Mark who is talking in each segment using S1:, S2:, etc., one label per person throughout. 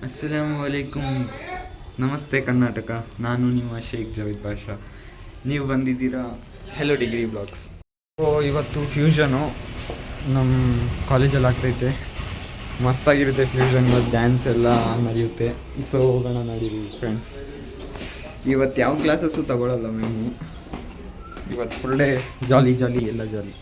S1: ಅಸ್ಸಲಾಮು ಅಲೈಕುಮ್. ನಮಸ್ತೆ ಕರ್ನಾಟಕ. ನಾನು ನಿಮ್ಮ ಶೇಖ್ ಜಾವೇದ್ ಪಾಷಾ. ನೀವು ಬಂದಿದ್ದೀರಾ ಹೆಲೋ ಡಿಗ್ರಿ ಬ್ಲಾಗ್ಸ್. ಇವತ್ತು ಫ್ಯೂಷನು ನಮ್ಮ ಕಾಲೇಜಲ್ಲಿ ಆಗ್ತೈತೆ. ಮಸ್ತಾಗಿರುತ್ತೆ ಫ್ಯೂಷನ್. ಮತ್ತು ಡ್ಯಾನ್ಸ್ ಎಲ್ಲ ನಡೆಯುತ್ತೆ. ಸೊ ಹೋಗೋಣ ನಡೀರಿ ಫ್ರೆಂಡ್ಸ್. ಇವತ್ತು ಯಾವ ಕ್ಲಾಸಸ್ಸು ತಗೊಳ್ಳಲ್ಲ ಮ್ಯಾಮು. ಇವತ್ತು ಫುಲ್ ಡೇ ಜಾಲಿ ಜಾಲಿ ಎಲ್ಲ ಜಾಲಿ.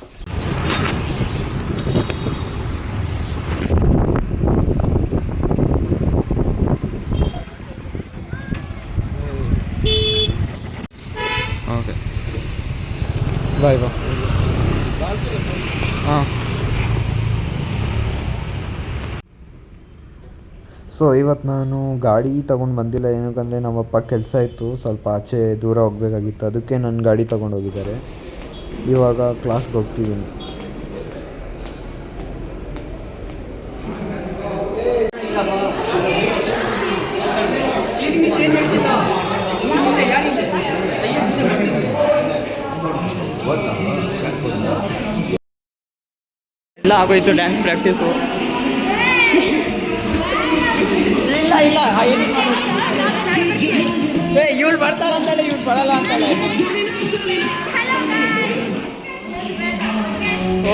S1: ಓಕೆ ಬಾಯ್ ಬಾ. ಹಾಂ, ಸೊ ಇವತ್ತು ನಾನು ಗಾಡಿ ತೊಗೊಂಡು ಬಂದಿಲ್ಲ. ಏನಕ್ಕಂದರೆ ನಮ್ಮಪ್ಪ ಕೆಲಸ ಇತ್ತು, ಸ್ವಲ್ಪ ಆಚೆ ದೂರ ಹೋಗಬೇಕಾಗಿತ್ತು. ಅದಕ್ಕೆ ನನ್ನ ಗಾಡಿ ತೊಗೊಂಡು ಹೋಗಿದ್ದಾರೆ. ಇವಾಗ ಕ್ಲಾಸ್ಗೆ ಹೋಗ್ತಿದ್ದೀನಿ. ಎಲ್ಲ ಆಗೋಯ್ತು ಡ್ಯಾನ್ಸ್ ಪ್ರಾಕ್ಟೀಸು. ಇಲ್ಲ ಇವಳು ಬರ್ತಾಳಂತಾಳೆ, ಇವಳು ಬರಲ್ಲ ಅಂತಾಳೆ.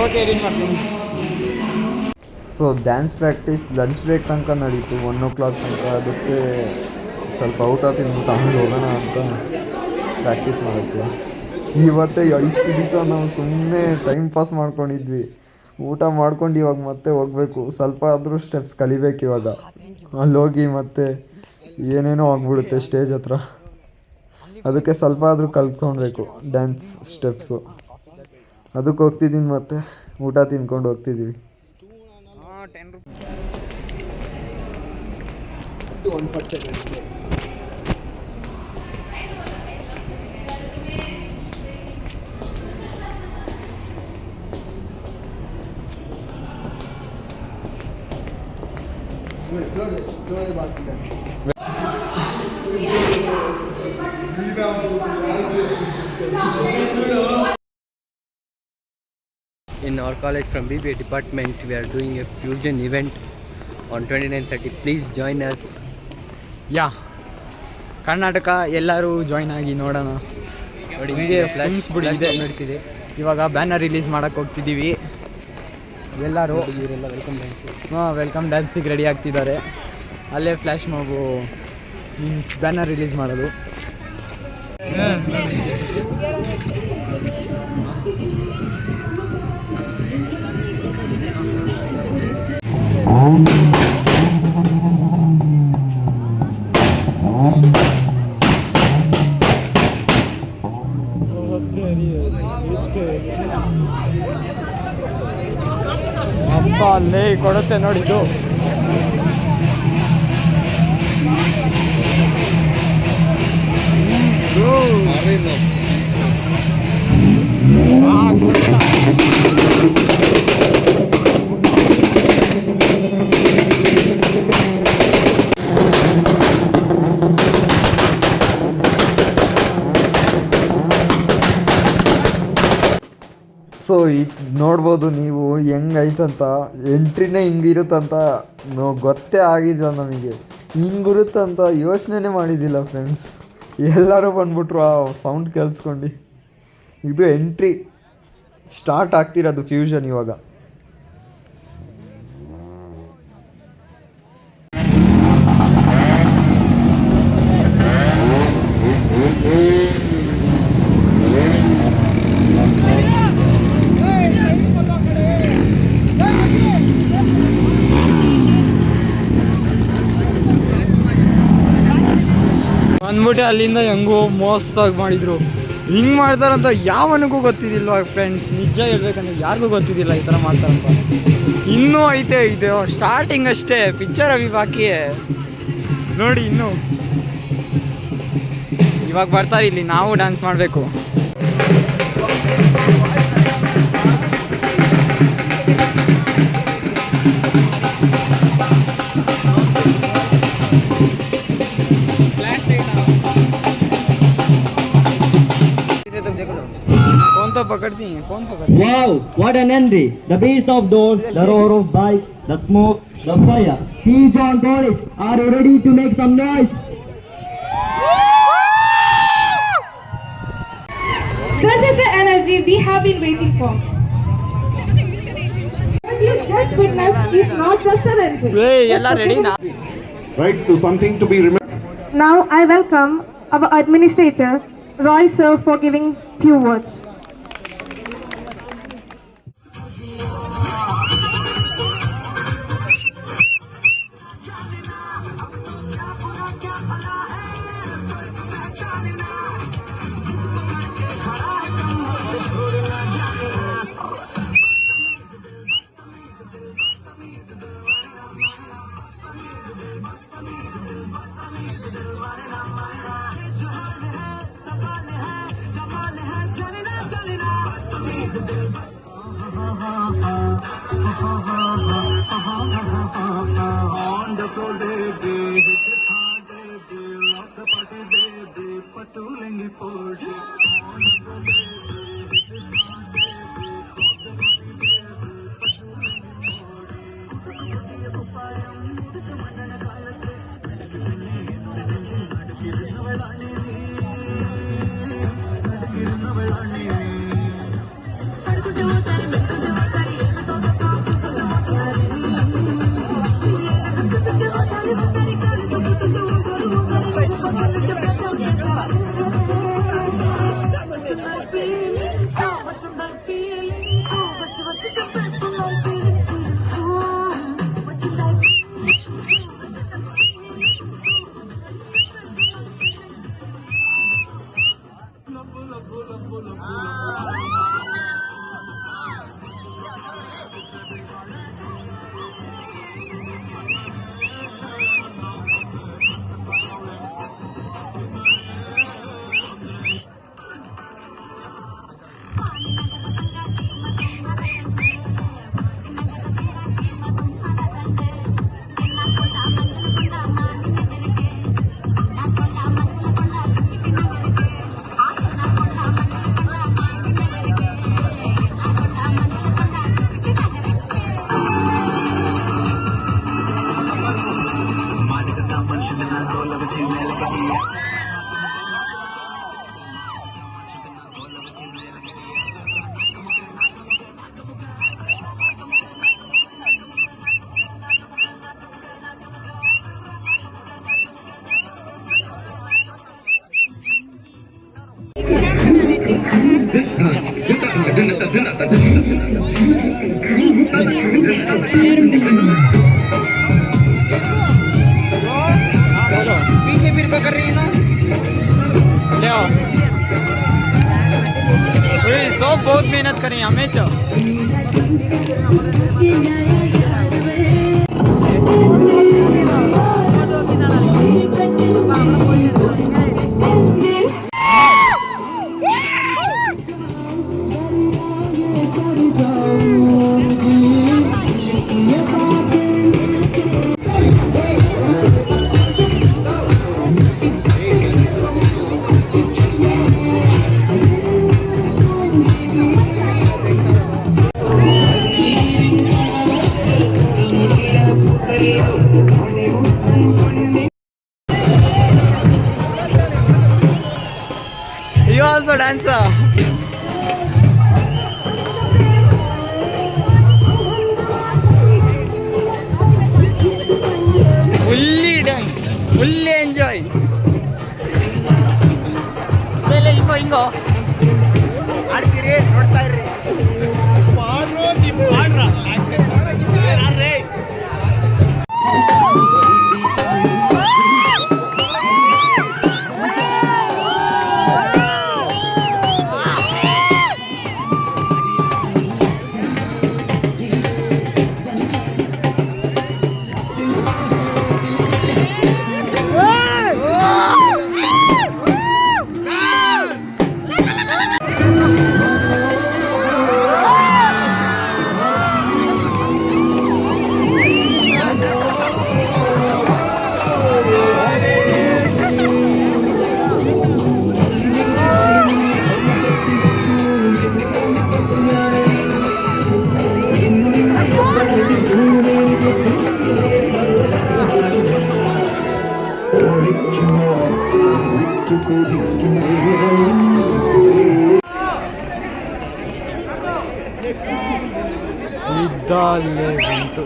S1: ಓಕೆ, ಎಡಿಟ್ ಮಾಡ್ತೀನಿ. So dance practice lunch break ತನಕ ನಡೀತು, 1 o'clock ತನಕ. ಅದಕ್ಕೆ ಸ್ವಲ್ಪ ಔಟ್ ತಿಂದ್ಬಿಟ್ಟು ಆಮೇಲೆ ಹೋಗೋಣ ಅಂತ ಪ್ರಾಕ್ಟೀಸ್ ಮಾಡೋಕ್ಕೆ. ಇವತ್ತೇ ಇಷ್ಟು ದಿವಸ ನಾವು ಸುಮ್ಮನೆ ಟೈಮ್ ಪಾಸ್ ಮಾಡ್ಕೊಂಡಿದ್ವಿ. ಊಟ ಮಾಡ್ಕೊಂಡು ಇವಾಗ ಮತ್ತೆ ಹೋಗಬೇಕು. ಸ್ವಲ್ಪ ಆದರೂ ಸ್ಟೆಪ್ಸ್ ಕಲಿಬೇಕು ಇವಾಗ. ಅಲ್ಲೋಗಿ ಮತ್ತೆ ಏನೇನೋ ಆಗ್ಬಿಡುತ್ತೆ ಸ್ಟೇಜ್ ಹತ್ರ. ಅದಕ್ಕೆ ಸ್ವಲ್ಪ ಆದರೂ ಕಲ್ತ್ಕೊಳ್ಬೇಕು ಡ್ಯಾನ್ಸ್ ಸ್ಟೆಪ್ಸು. ಅದಕ್ಕೆ ಹೋಗ್ತಿದ್ದೀನಿ. ಮತ್ತೆ ಊಟ ತಿನ್ಕೊಂಡು ಹೋಗ್ತಿದ್ದೀವಿ.
S2: In our college from BBA department, we are doing a fusion event on 29-30. Please join us.
S1: ಯಾ, ಕರ್ನಾಟಕ ಎಲ್ಲರೂ ಜಾಯ್ನ್ ಆಗಿ ನೋಡೋಣ. ನೋಡಿ, ಹಿಂಗೆ ಫ್ಲಾಶ್ ಇದೆ ನಡೀತಿದೆ. ಇವಾಗ ಬ್ಯಾನರ್ ರಿಲೀಸ್ ಮಾಡೋಕ್ಕೆ ಹೋಗ್ತಿದ್ದೀವಿ. ಎಲ್ಲರೂ
S2: ಇವರೆಲ್ಲ ವೆಲ್ಕಮ್ ಡ್ಯಾನ್ಸ್.
S1: ವೆಲ್ಕಮ್ ಡ್ಯಾನ್ಸಿಗೆ ರೆಡಿ ಆಗ್ತಿದ್ದಾರೆ. ಅಲ್ಲೇ flash mob means banner release ಮಾಡೋದು. ಮಸ್ತ ಅಲ್ಲೇ ಕೊಡುತ್ತೆ ನೋಡಿದ್ದು. ಸೊ ಈಗ ನೋಡ್ಬೋದು ನೀವು ಹೆಂಗೈತಂತ. ಎಂಟ್ರಿನೇ ಹಿಂಗಿರುತ್ತಂತ ಗೊತ್ತೇ ಆಗಿಲ್ಲ ನಮಗೆ. ಹಿಂಗಿರುತ್ತಂತ ಯೋಚನೆ ಮಾಡಿದ್ದಿಲ್ಲ ಫ್ರೆಂಡ್ಸ್. ಎಲ್ಲರೂ ಬಂದ್ಬಿಟ್ರು ಆ ಸೌಂಡ್ ಕೇಳಿಸ್ಕೊಂಡು. ಇದು ಎಂಟ್ರಿ ಸ್ಟಾರ್ಟ್ ಆಗ್ತಿರೋದು ಫ್ಯೂಷನ್ ಇವಾಗ. ಅಂದ್ಬಿಟ್ಟು ಅಲ್ಲಿಂದ ಹೆಂಗೋ ಮೋಸ್ತಾಗಿ ಮಾಡಿದರು. ಹಿಂಗೆ ಮಾಡ್ತಾರಂತ ಯಾವನಿಗೂ ಗೊತ್ತಿದ್ದಿಲ್ವ ಫ್ರೆಂಡ್ಸ್. ನಿಜ ಹೇಳ್ಬೇಕಂದ್ರೆ ಯಾರಿಗೂ ಗೊತ್ತಿದ್ದಿಲ್ಲ ಈ ಥರ ಮಾಡ್ತಾರಂತ. ಇನ್ನೂ ಐತೆ, ಇದು ಸ್ಟಾರ್ಟಿಂಗ್ ಅಷ್ಟೇ. ಪಿಕ್ಚರ್ ಅವಿ ಬಾಕಿ ನೋಡಿ. ಇನ್ನೂ ಇವಾಗ ಬರ್ತಾರೆ ಇಲ್ಲಿ. ನಾವು ಡ್ಯಾನ್ಸ್ ಮಾಡಬೇಕು. तो पकड़ती हैं, कौन पकड़ती है?
S3: Wow, what an entry! The bass of doors, the roar of bike, the smoke, the fire. T. John College, are you ready to make some noise?
S4: This is the energy we have been waiting for. What you just witnessed is not just an entry.
S5: Right, to something to be remembered.
S4: Now I welcome our administrator, Roy sir, for giving few words.
S6: पीछे फिर क्या कर रही है ना ले आओ सब बहुत मेहनत करें हमें तो You also dancer. Fully dance, fully enjoy. Lele ingo ingo. ಆಡ್ತೀರಿ ನೋಡ್ತಾ ಇರ್ರಿ. ಪಾಡ್ರೋ ನೀ ಪಾಡ್ರ. ಅರೆ
S2: ಇದ್ದಲ್ಲೇ ಬಂತು.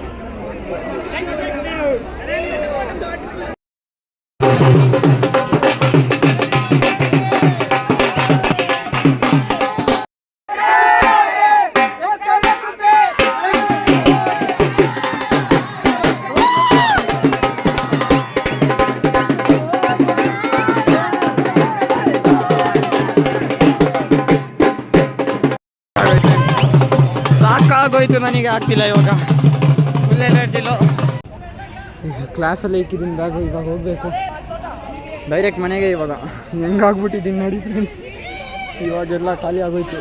S6: ಸಾಕಾಗೋಯ್ತು, ನನಗೆ ಆಗ್ತಿಲ್ಲ ಇವಾಗ, ಫುಲ್ ಎನರ್ಜಿಲು. ಈಗ ಕ್ಲಾಸಲ್ಲಿ ಇಕ್ಕಿದ್ದೀನಿ ಬ್ಯಾಗು, ಇವಾಗ ಹೋಗಬೇಕು ಡೈರೆಕ್ಟ್ ಮನೆಗೆ. ಇವಾಗ ಹೆಂಗಾಗ್ಬಿಟ್ಟಿದ್ದೀನಿ ನೋಡಿ ಫ್ರೆಂಡ್ಸ್, ಇವಾಗೆಲ್ಲ ಖಾಲಿ ಆಗೋಯ್ತು.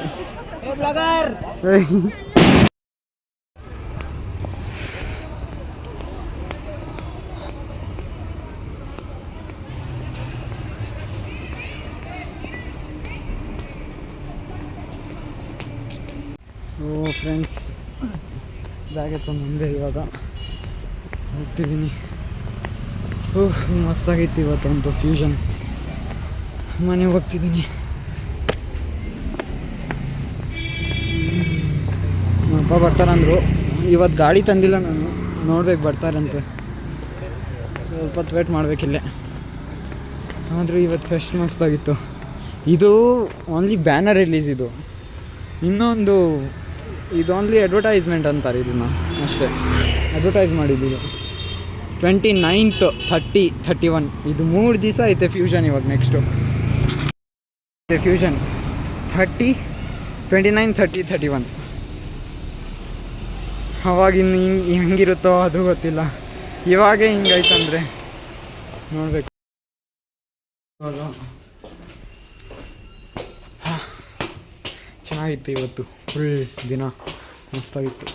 S6: ಸೊ ಫ್ರೆಂಡ್ಸ್, ಬ್ಯಾಗ್ ಎತ್ಕೊಂಡು ಮುಂದೆ ಇವಾಗ ಹೋಗ್ತಿದ್ದೀನಿ. ಮಸ್ತಾಗಿತ್ತು ಇವತ್ತಂತೂ ಫ್ಯೂಷನ್. ಮನೆಗೆ ಹೋಗ್ತಿದ್ದೀನಿ. ಅಪ್ಪ ಬರ್ತಾರಂದರು. ಇವತ್ತು ಗಾಡಿ ತಂದಿಲ್ಲ ನಾನು, ನೋಡ್ಬೇಕು ಬರ್ತಾರಂತೆ. ಸ್ವಲ್ಪ ಹೊತ್ತು ವೇಟ್ ಮಾಡಬೇಕಿಲ್ಲೇ. ಆದರೂ ಇವತ್ತು ಫೆಸ್ಟ್ ಮಸ್ತಾಗಿತ್ತು. ಇದು ಓನ್ಲಿ ಬ್ಯಾನರ್ ರಿಲೀಸ್. ಇದು ಇನ್ನೊಂದು, ಇದು ಓನ್ಲಿ ಅಡ್ವರ್ಟೈಸ್ಮೆಂಟ್ ಅಂತಾರೆ ಇದನ್ನು ಅಷ್ಟೇ. ಅಡ್ವರ್ಟೈಸ್ ಮಾಡಿದ್ದು 29th, 30, 31 ಇದು 3 ದಿವಸ ಐತೆ ಫ್ಯೂಷನ್. ಇವಾಗ ನೆಕ್ಸ್ಟು ಫ್ಯೂಷನ್ 30, 29, 30, 31. ಅವಾಗ ಇನ್ನು ಹೆಂಗಿರುತ್ತೋ ಅದು ಗೊತ್ತಿಲ್ಲ. ಇವಾಗೇ ಹಿಂಗೈತಂದರೆ ನೋಡಬೇಕು. ಚೆನ್ನಾಗಿತ್ತು ಇವತ್ತು, ಫುಲ್ ದಿನ ಮಸ್ತಾಗಿತ್ತು.